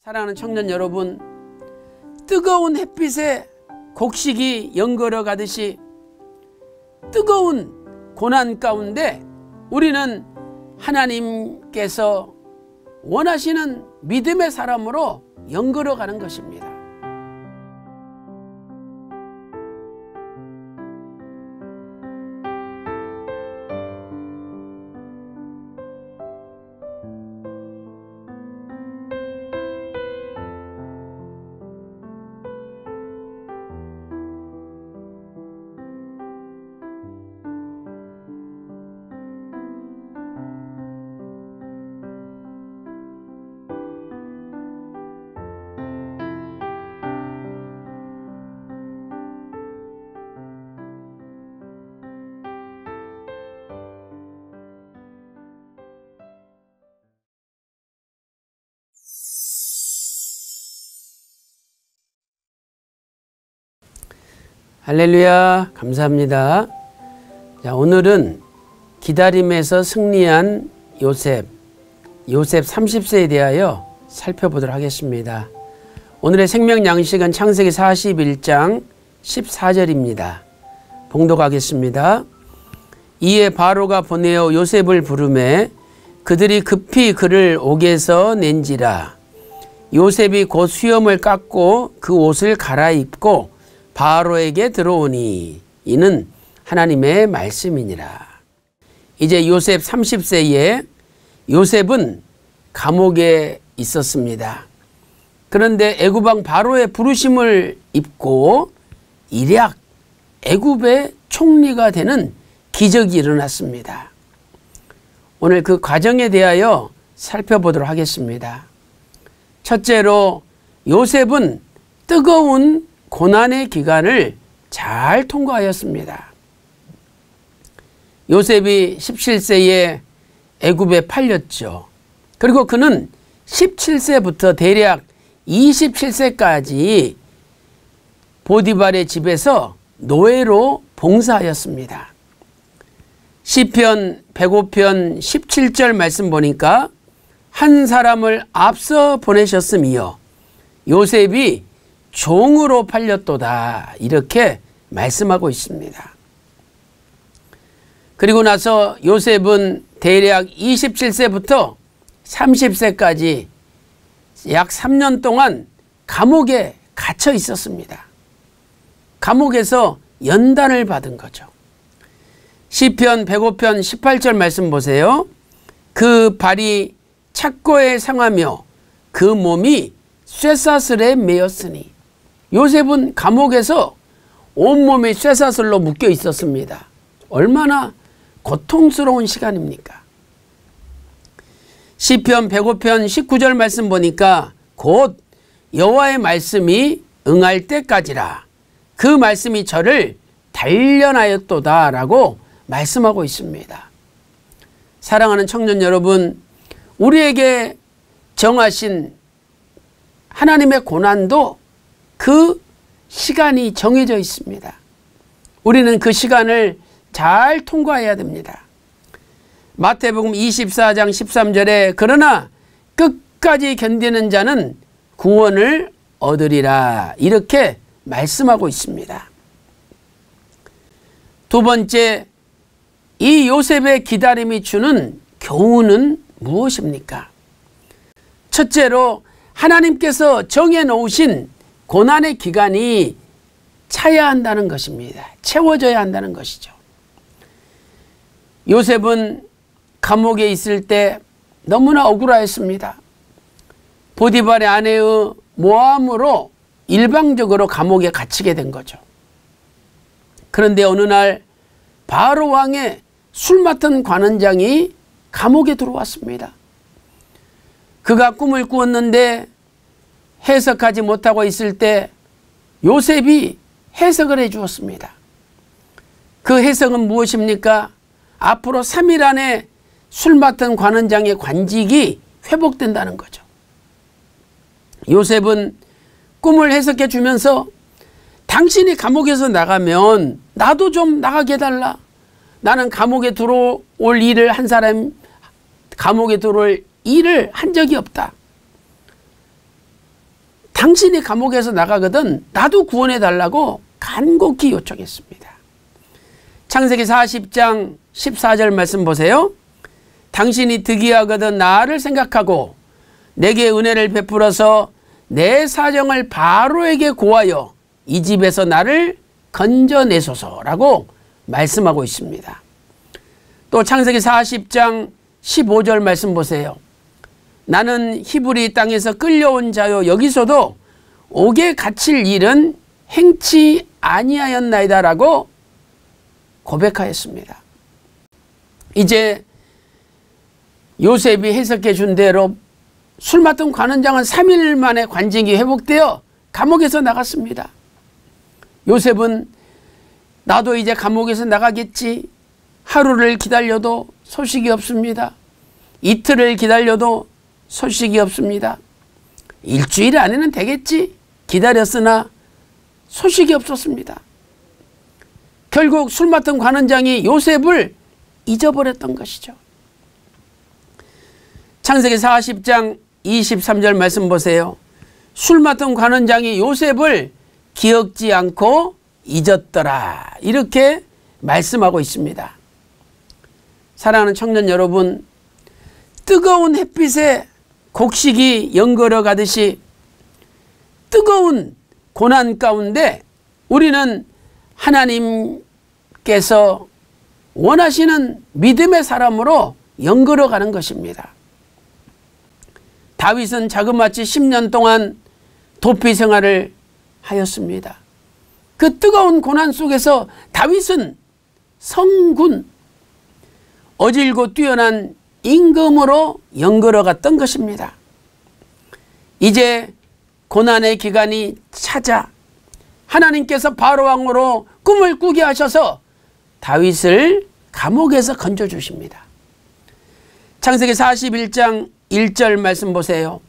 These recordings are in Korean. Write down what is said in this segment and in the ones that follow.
사랑하는 청년 여러분, 뜨거운 햇빛에 곡식이 연걸어 가듯이 뜨거운 고난 가운데 우리는 하나님께서 원하시는 믿음의 사람으로 연걸어 가는 것입니다. 할렐루야, 감사합니다. 자, 오늘은 기다림에서 승리한 요셉 30세에 대하여 살펴보도록 하겠습니다. 오늘의 생명 양식은 창세기 41장 14절입니다. 봉독하겠습니다. 이에 바로가 보내어 요셉을 부르매 그들이 급히 그를 옥에서 낸지라. 요셉이 곧 수염을 깎고 그 옷을 갈아입고 바로에게 들어오니 이는 하나님의 말씀이니라. 이제 요셉 30세에 요셉은 감옥에 있었습니다. 그런데 애굽왕 바로의 부르심을 입고 일약 애굽의 총리가 되는 기적이 일어났습니다. 오늘 그 과정에 대하여 살펴보도록 하겠습니다. 첫째로 요셉은 뜨거운 고난의 기간을 잘 통과하였습니다. 요셉이 17세에 애굽에 팔렸죠. 그리고 그는 17세부터 대략 27세까지 보디발의 집에서 노예로 봉사하였습니다. 시편 105편 17절 말씀 보니까 한 사람을 앞서 보내셨음이요 요셉이 종으로 팔렸도다, 이렇게 말씀하고 있습니다. 그리고 나서 요셉은 대략 27세부터 30세까지 약 3년 동안 감옥에 갇혀 있었습니다. 감옥에서 연단을 받은 거죠. 시편 105편 18절 말씀 보세요. 그 발이 착고에 상하며 그 몸이 쇠사슬에 매였으니. 요셉은 감옥에서 온몸이 쇠사슬로 묶여 있었습니다. 얼마나 고통스러운 시간입니까? 시편 105편 19절 말씀 보니까 곧 여호와의 말씀이 응할 때까지라 그 말씀이 저를 단련하였도다 라고 말씀하고 있습니다. 사랑하는 청년 여러분, 우리에게 정하신 하나님의 고난도 그 시간이 정해져 있습니다. 우리는 그 시간을 잘 통과해야 됩니다. 마태복음 24장 13절에 그러나 끝까지 견디는 자는 구원을 얻으리라, 이렇게 말씀하고 있습니다. 두 번째, 이 요셉의 기다림이 주는 교훈은 무엇입니까? 첫째로 하나님께서 정해놓으신 고난의 기간이 차야 한다는 것입니다. 채워져야 한다는 것이죠. 요셉은 감옥에 있을 때 너무나 억울하였습니다. 보디발의 아내의 모함으로 일방적으로 감옥에 갇히게 된 거죠. 그런데 어느 날 바로 왕의 술 맡은 관원장이 감옥에 들어왔습니다. 그가 꿈을 꾸었는데 해석하지 못하고 있을 때 요셉이 해석을 해 주었습니다. 그 해석은 무엇입니까? 앞으로 3일 안에 술 맡은 관원장의 관직이 회복된다는 거죠. 요셉은 꿈을 해석해 주면서 당신이 감옥에서 나가면 나도 좀 나가게 해달라. 나는 감옥에 들어올 일을 한 사람, 감옥에 들어올 일을 한 적이 없다. 당신이 감옥에서 나가거든 나도 구원해 달라고 간곡히 요청했습니다. 창세기 40장 14절 말씀 보세요. 당신이 득이하거든 나를 생각하고 내게 은혜를 베풀어서 내 사정을 바로에게 고하여 이 집에서 나를 건져내소서라고 말씀하고 있습니다. 또 창세기 40장 15절 말씀 보세요. 나는 히브리 땅에서 끌려온 자요 여기서도 옥에 갇힐 일은 행치 아니하였나이다 라고 고백하였습니다. 이제 요셉이 해석해 준 대로 술 맡은 관원장은 3일 만에 관직이 회복되어 감옥에서 나갔습니다. 요셉은 나도 이제 감옥에서 나가겠지. 하루를 기다려도 소식이 없습니다. 이틀을 기다려도 소식이 없습니다. 일주일 안에는 되겠지 기다렸으나 소식이 없었습니다. 결국 술 맡은 관원장이 요셉을 잊어버렸던 것이죠. 창세기 40장 23절 말씀 보세요. 술 맡은 관원장이 요셉을 기억지 않고 잊었더라 이렇게 말씀하고 있습니다. 사랑하는 청년 여러분, 뜨거운 햇빛에 곡식이 연걸어 가듯이 뜨거운 고난 가운데 우리는 하나님께서 원하시는 믿음의 사람으로 연걸어 가는 것입니다. 다윗은 자그마치 10년 동안 도피 생활을 하였습니다. 그 뜨거운 고난 속에서 다윗은 성군, 어질고 뛰어난 임금으로 연걸어 갔던 것입니다. 이제 고난의 기간이 찾아 하나님께서 바로왕으로 꿈을 꾸게 하셔서 다윗을 감옥에서 건져주십니다. 창세기 41장 1절 말씀 보세요.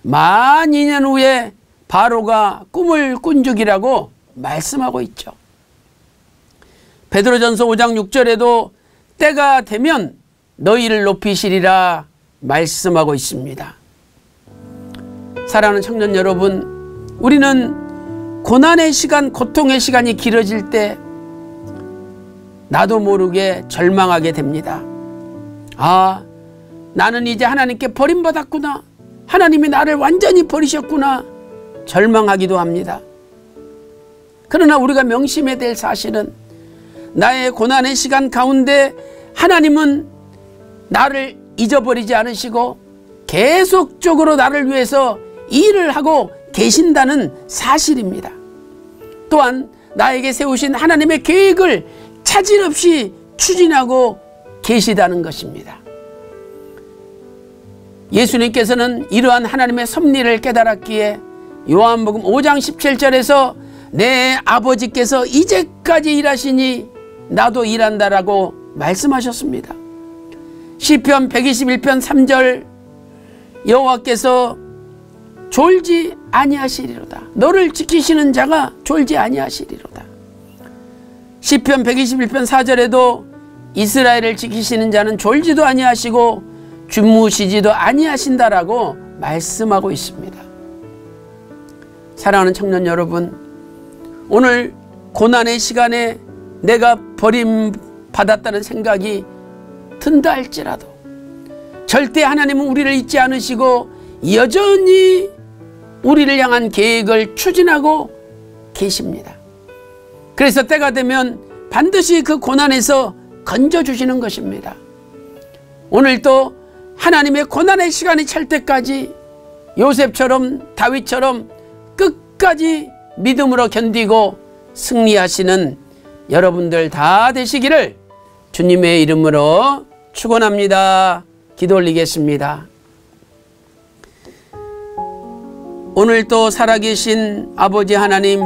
만 2년 후에 바로가 꿈을 꾼 적이라고 말씀하고 있죠. 베드로전서 5장 6절에도 때가 되면 너희를 높이시리라 말씀하고 있습니다. 사랑하는 청년 여러분, 우리는 고난의 시간, 고통의 시간이 길어질 때 나도 모르게 절망하게 됩니다. 아, 나는 이제 하나님께 버림받았구나. 하나님이 나를 완전히 버리셨구나. 절망하기도 합니다. 그러나 우리가 명심해야 될 사실은 나의 고난의 시간 가운데 하나님은 나를 잊어버리지 않으시고 계속적으로 나를 위해서 일을 하고 계신다는 사실입니다. 또한 나에게 세우신 하나님의 계획을 차질 없이 추진하고 계시다는 것입니다. 예수님께서는 이러한 하나님의 섭리를 깨달았기에 요한복음 5장 17절에서 내 아버지께서 이제까지 일하시니 나도 일한다라고 말씀하셨습니다. 시편 121편 3절 여호와께서 졸지 아니하시리로다. 너를 지키시는 자가 졸지 아니하시리로다. 시편 121편 4절에도 이스라엘을 지키시는 자는 졸지도 아니하시고 주무시지도 아니하신다라고 말씀하고 있습니다. 사랑하는 청년 여러분, 오늘 고난의 시간에 내가 버림받았다는 생각이 든다 할지라도 절대 하나님은 우리를 잊지 않으시고 여전히 우리를 향한 계획을 추진하고 계십니다. 그래서 때가 되면 반드시 그 고난에서 건져주시는 것입니다. 오늘도 하나님의 고난의 시간이 찰 때까지 요셉처럼 다윗처럼 끝까지 믿음으로 견디고 승리하시는 여러분들 다 되시기를 주님의 이름으로 축원합니다. 기도 올리겠습니다. 오늘도 살아계신 아버지 하나님,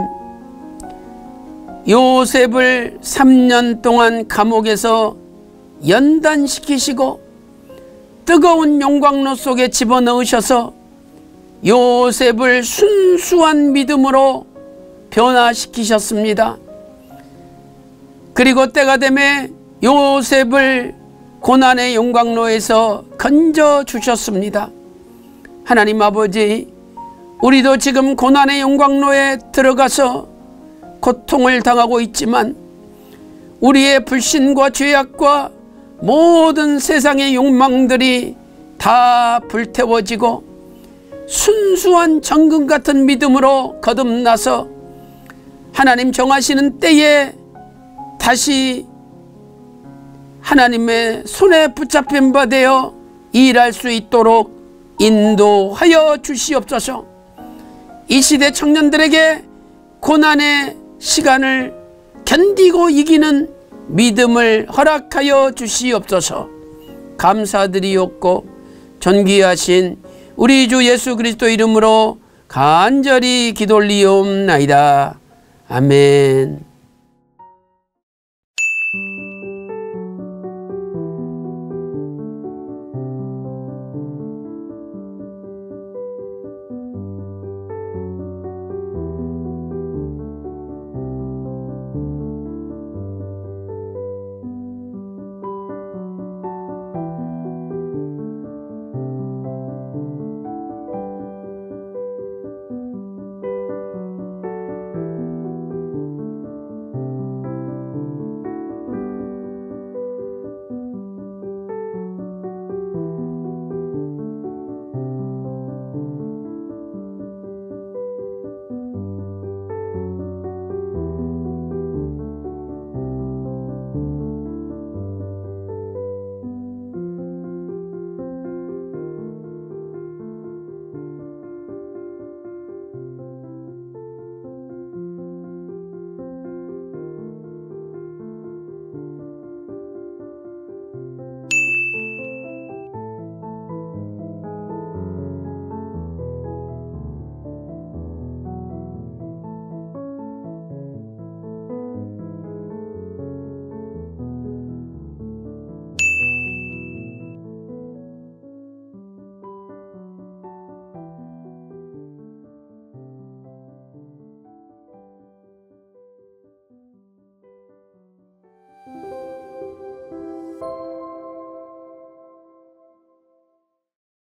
요셉을 3년 동안 감옥에서 연단시키시고 뜨거운 용광로 속에 집어넣으셔서 요셉을 순수한 믿음으로 변화시키셨습니다. 그리고 때가 되매 요셉을 고난의 용광로에서 건져주셨습니다. 하나님 아버지, 우리도 지금 고난의 영광로에 들어가서 고통을 당하고 있지만 우리의 불신과 죄악과 모든 세상의 욕망들이 다 불태워지고 순수한 정금 같은 믿음으로 거듭나서 하나님 정하시는 때에 다시 하나님의 손에 붙잡힌 바 되어 일할 수 있도록 인도하여 주시옵소서. 이 시대 청년들에게 고난의 시간을 견디고 이기는 믿음을 허락하여 주시옵소서. 감사드리옵고 존귀하신 우리 주 예수 그리스도 이름으로 간절히 기도 올리옵나이다. 아멘.